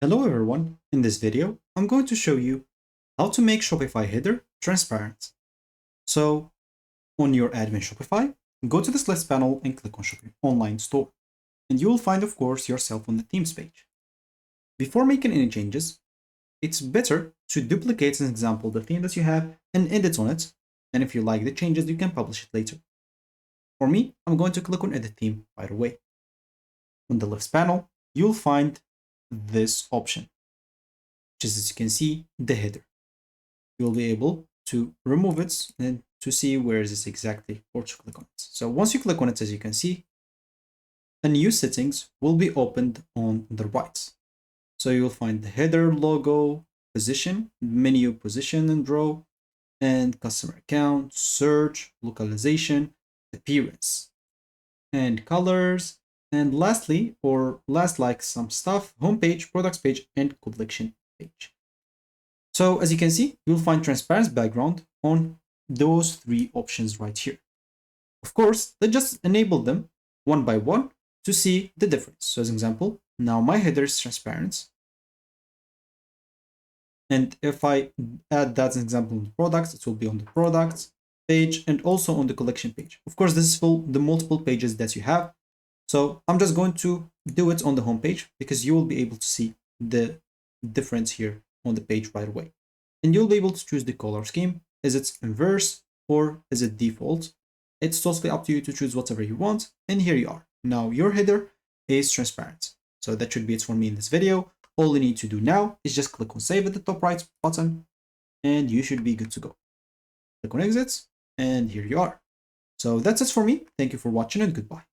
Hello everyone, in this video I'm going to show you how to make Shopify header transparent. So on your admin Shopify, go to this list panel and click on Shopify Online Store. And you will find of course yourself on the themes page. Before making any changes, it's better to duplicate an example the theme that you have and edit on it. And if you like the changes, you can publish it later. For me, I'm going to click on edit theme right away. On the list panel, you'll find this option, which is, as you can see, the header. You'll be able to remove it and to see where is this exactly, or to click on it. So once you click on it, as you can see, a new settings will be opened on the right. So you'll find the header, logo, position, menu, position and row, and customer account, search, localization, appearance, and colors, and lastly, or last like some stuff, homepage, products page, and collection page. So as you can see, you'll find transparent background on those three options right here. Of course, let's just enable them one by one to see the difference. So as an example, now my header is transparent. And if I add that as an example on the products, it will be on the products page and also on the collection page. Of course, this is for the multiple pages that you have. So I'm just going to do it on the home page because you will be able to see the difference here on the page right away. And you'll be able to choose the color scheme. Is it inverse or is it default? It's totally up to you to choose whatever you want. And here you are. Now your header is transparent. So that should be it for me in this video. All you need to do now is just click on save at the top right button and you should be good to go. Click on exit and here you are. So that's it for me. Thank you for watching and goodbye.